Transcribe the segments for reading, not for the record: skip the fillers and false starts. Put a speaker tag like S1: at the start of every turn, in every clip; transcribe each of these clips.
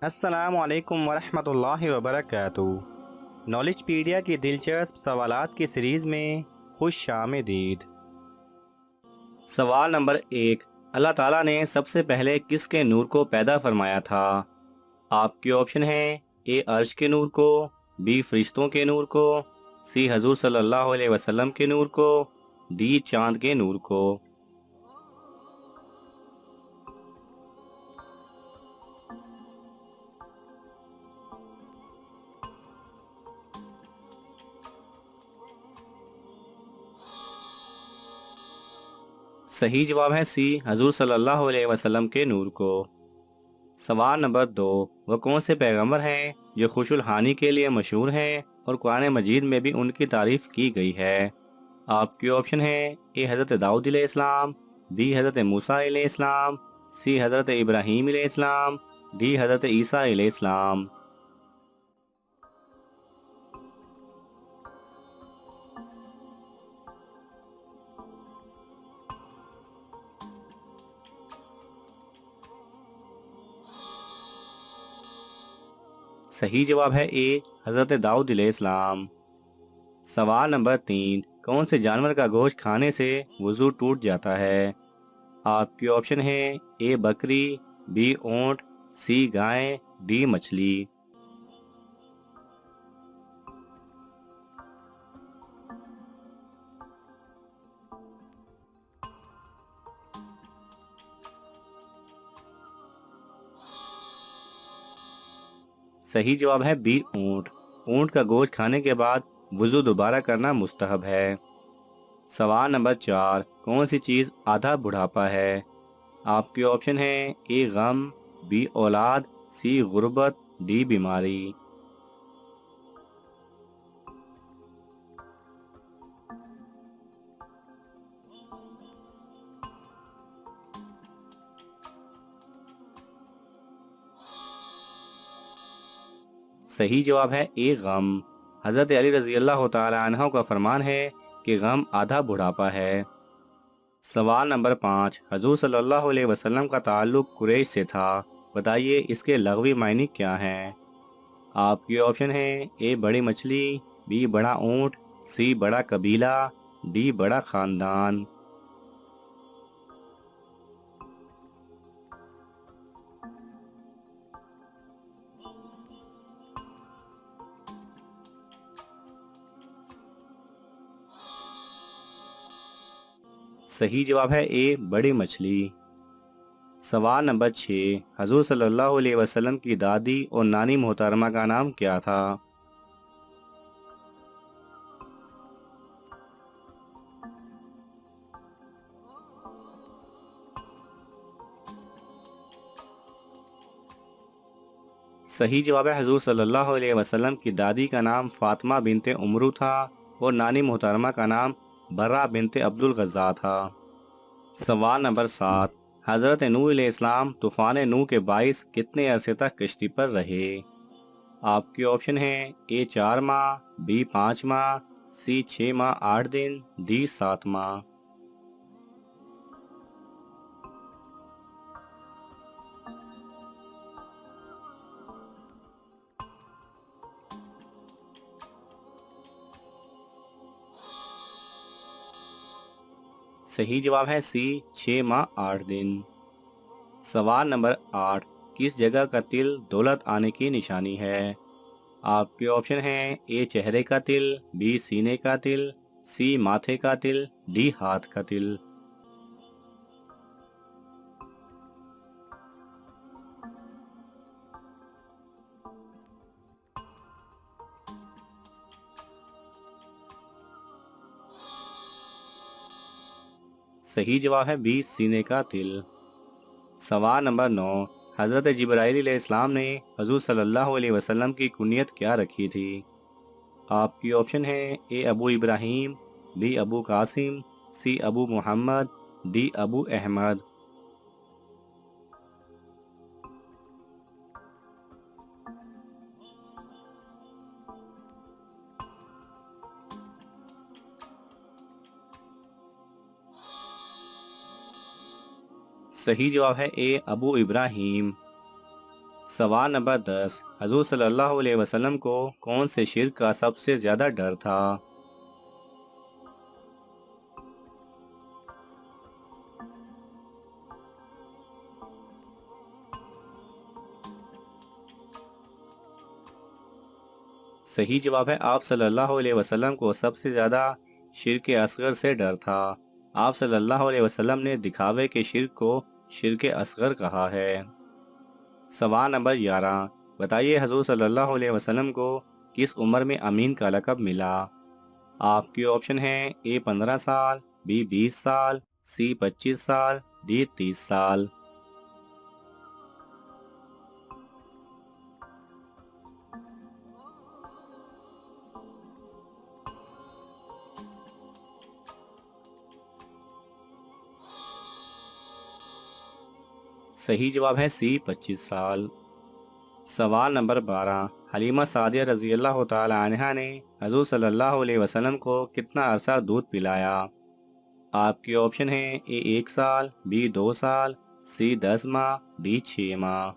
S1: السلام علیکم ورحمۃ اللہ وبرکاتہ۔ نالج پیڈیا کی دلچسپ سوالات کی سیریز میں خوش آمدید۔ سوال نمبر 1، اللہ تعالیٰ نے سب سے پہلے کس کے نور کو پیدا فرمایا تھا؟ آپ کے آپشن ہیں: اے عرش کے نور کو، بی فرشتوں کے نور کو، سی حضور صلی اللہ علیہ وسلم کے نور کو، ڈی چاند کے نور کو۔ صحیح جواب ہے سی، حضور صلی اللہ علیہ وسلم کے نور کو۔ سوال نمبر 2، وہ کون سے پیغمبر ہیں جو خوش الحانی کے لیے مشہور ہیں اور قرآن مجید میں بھی ان کی تعریف کی گئی ہے؟ آپ کے آپشن ہیں: اے حضرت داؤد علیہ السلام، بی حضرت موسیٰ علیہ السلام، سی حضرت ابراہیم علیہ السلام، ڈی حضرت عیسیٰ علیہ السلام۔ صحیح جواب ہے اے، حضرت داؤد علیہ السلام۔ سوال نمبر 3، کون سے جانور کا گوشت کھانے سے وضو ٹوٹ جاتا ہے؟ آپ کے آپشن ہیں: اے بکری، بی اونٹ، سی گائے، ڈی مچھلی۔ صحیح جواب ہے بی اونٹ۔ اونٹ کا گوشت کھانے کے بعد وضو دوبارہ کرنا مستحب ہے۔ سوال نمبر 4، کون سی چیز آدھا بڑھاپا ہے؟ آپ کے آپشن ہیں: اے غم، بی اولاد، سی غربت، ڈی بیماری۔ صحیح جواب ہے اے غم۔ حضرت علی رضی اللہ تعالی عنہ کا فرمان ہے کہ غم آدھا بڑھاپا ہے۔ سوال نمبر 5، حضور صلی اللہ علیہ وسلم کا تعلق قریش سے تھا، بتائیے اس کے لغوی معنی کیا ہیں؟ آپ کے آپشن ہیں: اے بڑی مچھلی، بی بڑا اونٹ، سی بڑا قبیلہ، ڈی بڑا خاندان۔ صحیح جواب ہے اے بڑی مچھلی۔ سوال نمبر 6، حضور صلی اللہ علیہ وسلم کی دادی اور نانی محترمہ کا نام کیا تھا؟ صحیح جواب ہے حضور صلی اللہ علیہ وسلم کی دادی کا نام فاطمہ بنت عمرو تھا اور نانی محترمہ کا نام برہ بنت عبد الغزا تھا۔ سوال نمبر 7، حضرت نوح علیہ السلام طوفان نوح کے باعث کتنے عرصے تک کشتی پر رہے؟ آپ کے آپشن ہیں: اے 4 ماہ، بی 5 ماہ، سی 6 ماہ 8 دن، ڈی 7 ماہ۔ صحیح جواب ہے سی 6 ماہ 8 دن۔ سوال نمبر 8، کس جگہ کا تل دولت آنے کی نشانی ہے؟ آپ کے آپشن ہیں: اے چہرے کا تل، بی سینے کا تل، سی ماتھے کا تل، ڈی ہاتھ کا تل۔ صحیح جواب ہے بی سینے کا تل۔ سوال نمبر 9، حضرت جبرائیل علیہ السلام نے حضور صلی اللہ علیہ وسلم کی کنیت کیا رکھی تھی؟ آپ کی آپشن ہیں: اے ابو ابراہیم، بی ابو قاسم، سی ابو محمد، ڈی ابو احمد۔ صحیح جواب ہے اے ابو ابراہیم۔ سوال نمبر 10، حضور صلی اللہ علیہ وسلم کو کون سے شرک کا سب سے زیادہ ڈر تھا؟ صحیح جواب ہے آپ صلی اللہ علیہ وسلم کو سب سے زیادہ شرک اصغر سے ڈر تھا۔ آپ صلی اللہ علیہ وسلم نے دکھاوے کے شرک کو شرک اصغر کہا ہے۔ سوال نمبر 11، بتائیے حضور صلی اللہ علیہ وسلم کو کس عمر میں امین کا لقب ملا؟ آپ کے آپشن ہیں اے 15 سال، بی 20 سال، سی 25 سال، ڈی 30 سال۔ صحیح جواب ہے سی 25 سال۔ سوال نمبر 12، حلیمہ سعدیہ رضی اللہ تعالی عنہا نے حضور صلی اللہ علیہ وسلم کو کتنا عرصہ دودھ پلایا؟ آپ کے آپشن ہیں اے 1 سال، بی 2 سال، سی 10 ماہ، ڈی 6 ماہ۔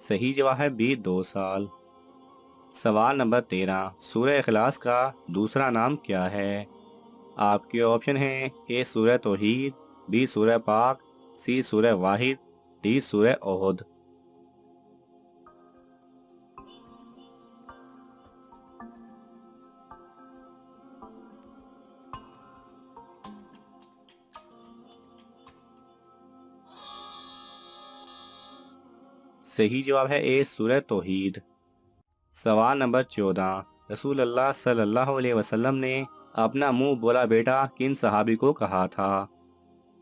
S1: صحیح جواب ہے بی 2 سال۔ سوال نمبر 13، سورہ اخلاص کا دوسرا نام کیا ہے؟ آپ کے آپشن ہیں اے سورہ توحید، بی سورہ پاک، سی سورہ واحد، ڈی سورہ احد۔ صحیح جواب ہے اے سورہ توحید۔ سوال نمبر 14، رسول اللہ صلی اللہ علیہ وسلم نے اپنا منہ بولا بیٹا کن صحابی کو کہا تھا؟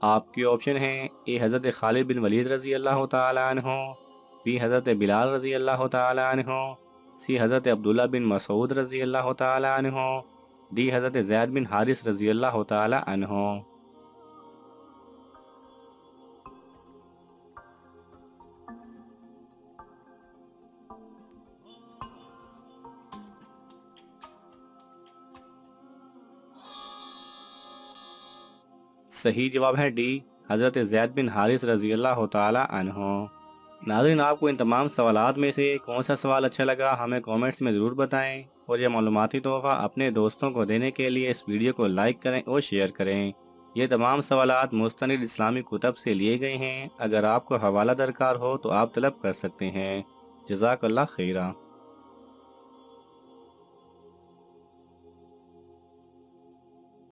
S1: آپ کے آپشن ہیں اے حضرت خالد بن ولید رضی اللہ تعالی عنہ، بی حضرت بلال رضی اللہ تعالی عنہ، سی حضرت عبداللہ بن مسعود رضی اللہ تعالی عنہ، ڈی حضرت زید بن حارث رضی اللہ تعالی عنہ۔ صحیح جواب ہے ڈی حضرت زید بن حارث رضی اللہ تعالی عنہ۔ ناظرین، آپ کو ان تمام سوالات میں سے کون سا سوال اچھا لگا ہمیں کومنٹس میں ضرور بتائیں، اور یہ معلوماتی تحفہ اپنے دوستوں کو دینے کے لیے اس ویڈیو کو لائک کریں اور شیئر کریں۔ یہ تمام سوالات مستند اسلامی کتب سے لیے گئے ہیں، اگر آپ کو حوالہ درکار ہو تو آپ طلب کر سکتے ہیں۔ جزاک اللہ خیرہ۔